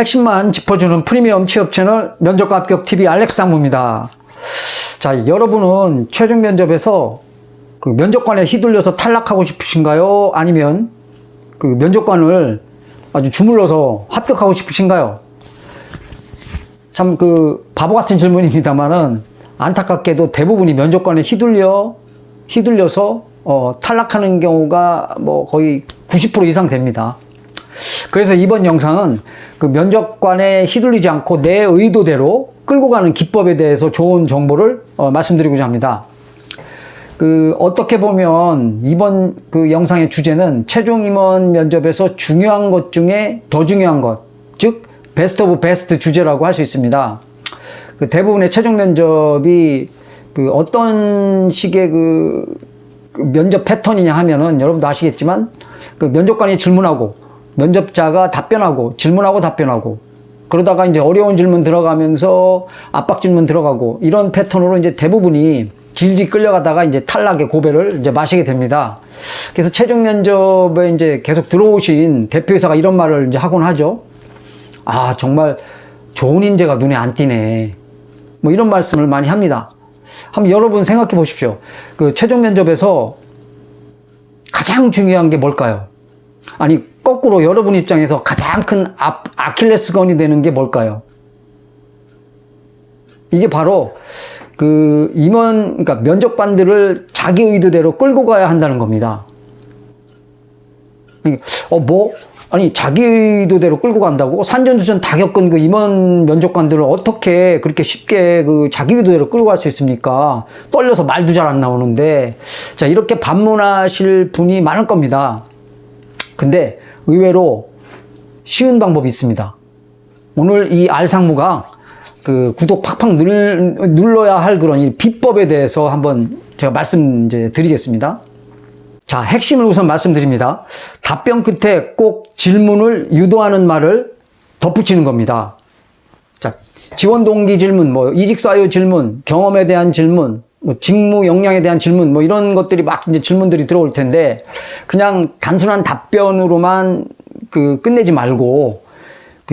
핵심만 짚어주는 프리미엄 취업 채널 면접과 합격 TV 알렉스 상무입니다. 자, 여러분은 최종 면접에서 그 면접관에 휘둘려서 탈락하고 싶으신가요? 아니면 그 면접관을 아주 주물러서 합격하고 싶으신가요? 참 그 바보 같은 질문입니다만은 안타깝게도 대부분이 면접관에 휘둘려서 탈락하는 경우가 뭐 거의 90% 이상 됩니다. 그래서 이번 영상은 그 면접관에 휘둘리지 않고 내 의도대로 끌고 가는 기법에 대해서 좋은 정보를 말씀드리고자 합니다. 어떻게 보면 이번 그 영상의 주제는 최종 임원 면접에서 중요한 것 중에 더 중요한 것, 즉 베스트 오브 베스트 주제라고 할 수 있습니다. 대부분의 최종 면접이 어떤 식의 면접 패턴이냐 하면은 여러분도 아시겠지만 면접관이 질문하고 면접자가 답변하고 질문하고 답변하고 그러다가 이제 어려운 질문 들어가면서 압박 질문 들어가고 이런 패턴으로 이제 대부분이 질질 끌려가다가 이제 탈락의 고배를 이제 마시게 됩니다. 그래서 최종 면접에 이제 계속 들어오신 대표이사가 이런 말을 이제 하곤 하죠. 아, 정말 좋은 인재가 눈에 안 띄네. 뭐 이런 말씀을 많이 합니다. 한번 여러분 생각해 보십시오. 최종 면접에서 가장 중요한 게 뭘까요? 아니, 거꾸로 여러분 입장에서 가장 큰 아킬레스건이 되는 게 뭘까요? 이게 바로 그러니까 면접관들을 자기 의도대로 끌고 가야 한다는 겁니다. 아니, 자기 의도대로 끌고 간다고? 산전수전 다 겪은 그 임원 면접관들을 어떻게 그렇게 쉽게 자기 의도대로 끌고 갈 수 있습니까? 떨려서 말도 잘 안 나오는데. 자, 이렇게 반문하실 분이 많을 겁니다. 근데 의외로 쉬운 방법이 있습니다. 오늘 이 알상무가 구독 팍팍 눌러야 할 그런 이 비법에 대해서 한번 제가 말씀 이제 드리겠습니다. 자, 핵심을 우선 말씀드립니다. 답변 끝에 꼭 질문을 유도하는 말을 덧붙이는 겁니다. 자, 지원 동기 질문, 이직 사유 질문, 경험에 대한 질문, 직무 역량에 대한 질문, 이런 것들이 막 이제 질문들이 들어올 텐데, 그냥 단순한 답변으로만 끝내지 말고,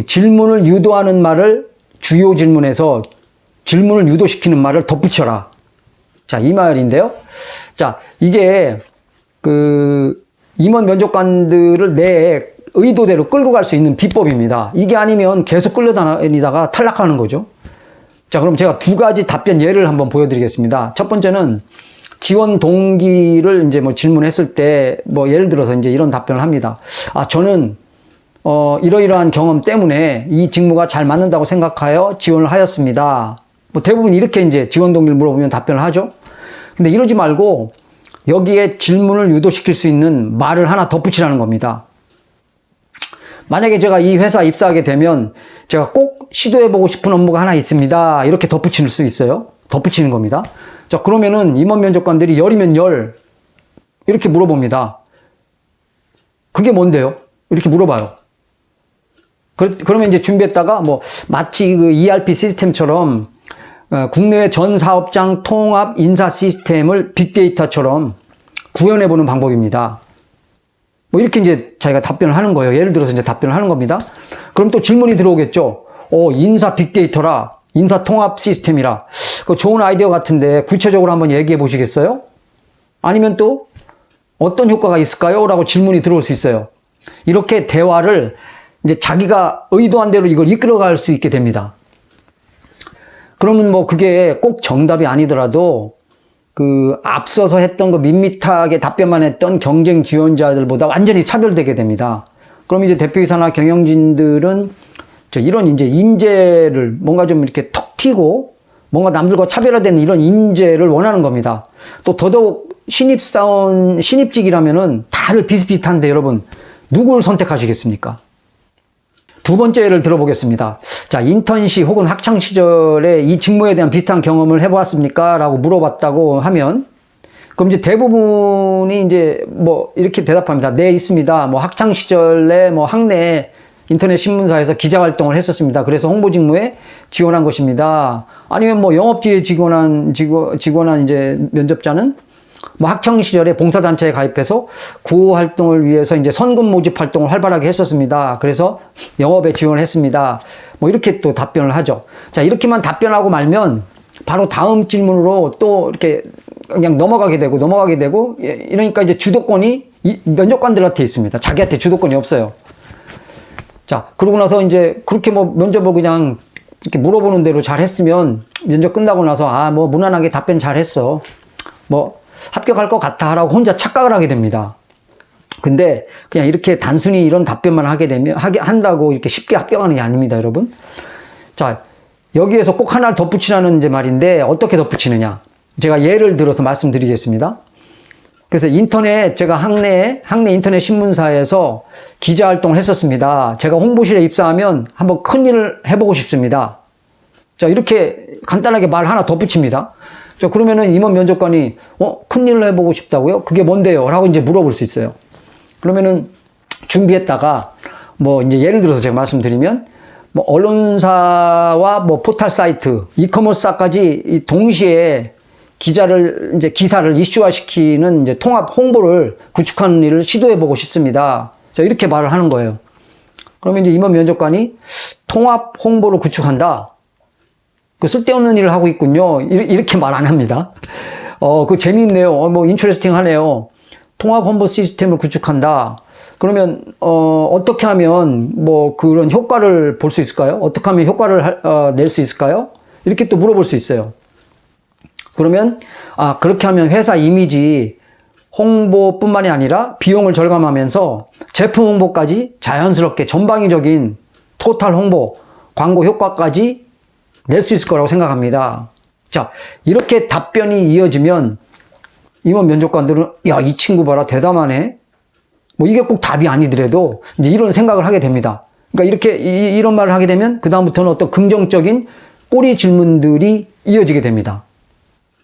질문을 유도하는 말을 주요 질문에서 질문을 유도시키는 말을 덧붙여라. 자, 이 말인데요. 자, 이게 임원 면접관들을 내 의도대로 끌고 갈 수 있는 비법입니다. 이게 아니면 계속 끌려다니다가 탈락하는 거죠. 자, 그럼 제가 두 가지 답변 예를 한번 보여드리겠습니다. 첫 번째는 지원 동기를 이제 질문했을 때 예를 들어서 이제 이런 답변을 합니다. 아, 저는 이러이러한 경험 때문에 이 직무가 잘 맞는다고 생각하여 지원을 하였습니다. 대부분 이렇게 이제 지원 동기를 물어보면 답변을 하죠. 근데 이러지 말고 여기에 질문을 유도시킬 수 있는 말을 하나 덧붙이라는 겁니다. 만약에 제가 이 회사 입사하게 되면 제가 꼭 시도해보고 싶은 업무가 하나 있습니다. 이렇게 덧붙일 수 있어요. 덧붙이는 겁니다. 자, 그러면은 임원 면접관들이 열이면 열 이렇게 물어봅니다. 그게 뭔데요? 이렇게 물어봐요. 그러면 이제 준비했다가 마치 ERP 시스템처럼 국내의 전 사업장 통합 인사 시스템을 빅데이터처럼 구현해보는 방법입니다. 이렇게 이제 자기가 답변을 하는 거예요. 예를 들어서 이제 답변을 하는 겁니다. 그럼 또 질문이 들어오겠죠. 인사 빅데이터라, 인사 통합 시스템이라. 좋은 아이디어 같은데 구체적으로 한번 얘기해 보시겠어요? 아니면 또 어떤 효과가 있을까요? 라고 질문이 들어올 수 있어요. 이렇게 대화를 이제 자기가 의도한 대로 이걸 이끌어갈 수 있게 됩니다. 그러면 그게 꼭 정답이 아니더라도 앞서서 했던 밋밋하게 답변만 했던 경쟁 지원자들보다 완전히 차별되게 됩니다. 그럼 이제 대표이사나 경영진들은 이런 이제 인재를 뭔가 좀 이렇게 톡 튀고 뭔가 남들과 차별화되는 이런 인재를 원하는 겁니다. 또 더더욱 신입직이라면은 다들 비슷비슷한데 여러분 누굴 선택하시겠습니까? 두 번째 예를 들어보겠습니다. 자, 인턴시 혹은 학창시절에 이 직무에 대한 비슷한 경험을 해보았습니까? 라고 물어봤다고 하면, 그럼 이제 대부분이 이제 이렇게 대답합니다. 네, 있습니다. 학창시절에 학내 인터넷 신문사에서 기자활동을 했었습니다. 그래서 홍보 직무에 지원한 것입니다. 아니면 영업지에 직원한 이제 면접자는 뭐 학창 시절에 봉사단체에 가입해서 구호 활동을 위해서 이제 선금 모집 활동을 활발하게 했었습니다. 그래서 영업에 지원을 했습니다. 뭐 이렇게 또 답변을 하죠. 자, 이렇게만 답변하고 말면 바로 다음 질문으로 또 이렇게 그냥 넘어가게 되고, 이러니까 이제 주도권이 면접관들한테 있습니다. 자기한테 주도권이 없어요. 자, 그러고 나서 이제 그렇게 뭐 면접을 그냥 이렇게 물어보는 대로 잘 했으면 면접 끝나고 나서 뭐 무난하게 답변 잘 했어. 뭐 합격할 것 같아 라고 혼자 착각을 하게 됩니다. 근데 그냥 이렇게 단순히 이런 답변만 한다고 이렇게 쉽게 합격하는 게 아닙니다, 여러분. 자, 여기에서 꼭 하나를 덧붙이라는 이제 말인데 어떻게 덧붙이느냐. 제가 예를 들어서 말씀드리겠습니다. 그래서 제가 학내 인터넷 신문사에서 기자 활동을 했었습니다. 제가 홍보실에 입사하면 한번 큰 일을 해보고 싶습니다. 자, 이렇게 간단하게 말 하나 덧붙입니다. 자, 그러면은 임원 면접관이, 큰 일을 해보고 싶다고요? 그게 뭔데요? 라고 이제 물어볼 수 있어요. 그러면은 준비했다가, 뭐 이제 예를 들어서 제가 말씀드리면, 뭐 언론사와 뭐 포털 사이트, 이커머스사까지 동시에 기사를 이슈화시키는 이제 통합 홍보를 구축하는 일을 시도해보고 싶습니다. 자, 이렇게 말을 하는 거예요. 그러면 이제 임원 면접관이 통합 홍보를 구축한다. 그 쓸데없는 일을 하고 있군요. 이렇게 말 안 합니다. 그거 재미있네요. 뭐 인터레스팅 하네요. 통합 홍보 시스템을 구축한다. 그러면 어떻게 하면 뭐 그런 효과를 볼 수 있을까요? 어떻게 하면 효과를 낼 수 있을까요? 이렇게 또 물어볼 수 있어요. 그러면 그렇게 하면 회사 이미지 홍보뿐만이 아니라 비용을 절감하면서 제품 홍보까지 자연스럽게 전방위적인 토탈 홍보, 광고 효과까지 낼 수 있을 거라고 생각합니다. 자, 이렇게 답변이 이어지면 임원 면접관들은 이 친구 봐라 대담하네. 뭐 이게 꼭 답이 아니더라도 이제 이런 생각을 하게 됩니다. 그러니까 이렇게 이런 말을 하게 되면 그 다음부터는 어떤 긍정적인 꼬리 질문들이 이어지게 됩니다.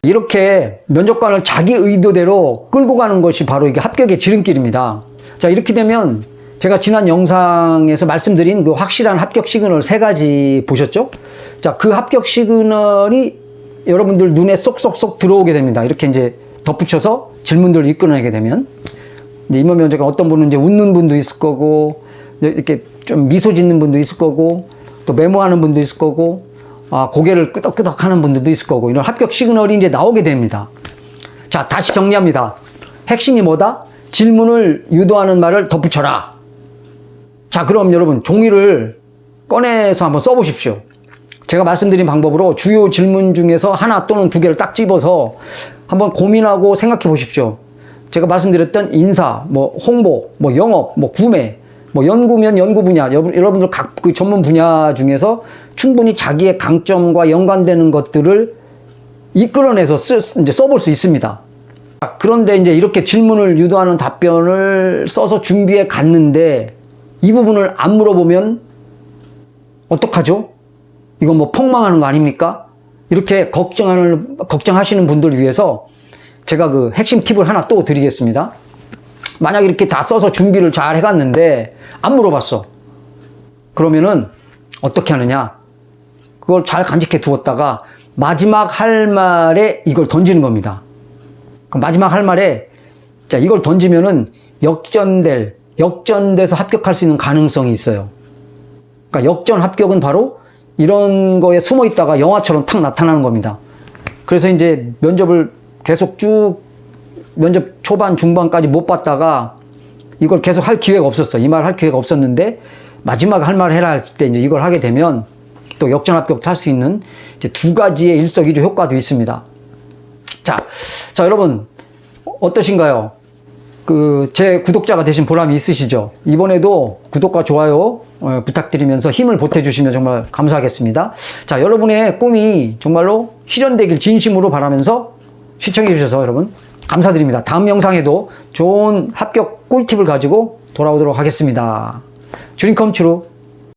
이렇게 면접관을 자기 의도대로 끌고 가는 것이 바로 이게 합격의 지름길입니다. 자, 이렇게 되면 제가 지난 영상에서 말씀드린 그 확실한 합격 시그널 3가지 보셨죠? 자, 그 합격 시그널이 여러분들 눈에 쏙쏙쏙 들어오게 됩니다. 이렇게 이제 덧붙여서 질문들을 이끌어내게 되면 이제 임원 면접관 어떤 분은 이제 웃는 분도 있을 거고, 이렇게 좀 미소 짓는 분도 있을 거고, 또 메모하는 분도 있을 거고, 고개를 끄덕끄덕 하는 분들도 있을 거고, 이런 합격 시그널이 이제 나오게 됩니다. 자, 다시 정리합니다. 핵심이 뭐다? 질문을 유도하는 말을 덧붙여라. 자, 그럼 여러분 종이를 꺼내서 한번 써보십시오. 제가 말씀드린 방법으로 주요 질문 중에서 하나 또는 2개를 딱 집어서 한번 고민하고 생각해 보십시오. 제가 말씀드렸던 인사, 뭐 홍보, 뭐 영업, 뭐 구매, 뭐 연구면 연구 분야, 여러분들 각 그 전문 분야 중에서 충분히 자기의 강점과 연관되는 것들을 이끌어내서 이제 써볼 수 있습니다. 그런데 이제 이렇게 질문을 유도하는 답변을 써서 준비해 갔는데 이 부분을 안 물어보면 어떡하죠? 이건 뭐 폭망하는 거 아닙니까? 이렇게 걱정하시는 분들 위해서 제가 그 핵심 팁을 하나 또 드리겠습니다. 만약 이렇게 다 써서 준비를 잘 해갔는데 안 물어봤어. 그러면은 어떻게 하느냐? 그걸 잘 간직해 두었다가 마지막 할 말에 이걸 던지는 겁니다. 그 마지막 할 말에 자, 이걸 던지면은 역전돼서 합격할 수 있는 가능성이 있어요. 그러니까 역전 합격은 바로 이런 거에 숨어 있다가 영화처럼 탁 나타나는 겁니다. 그래서 이제 면접을 계속 쭉 면접 초반, 중반까지 못 봤다가 이걸 계속 할 기회가 없었어. 이 말 할 기회가 없었는데 마지막 할 말 해라 할 때 이제 이걸 하게 되면 또 역전 합격도 할 수 있는 이제 2가지의 일석이조 효과도 있습니다. 자, 여러분 어떠신가요? 제 구독자가 되신 보람이 있으시죠? 이번에도 구독과 좋아요 부탁드리면서 힘을 보태주시면 정말 감사하겠습니다. 자, 여러분의 꿈이 정말로 실현되길 진심으로 바라면서 시청해 주셔서 여러분 감사드립니다. 다음 영상에도 좋은 합격 꿀팁을 가지고 돌아오도록 하겠습니다. 드림 컴 트루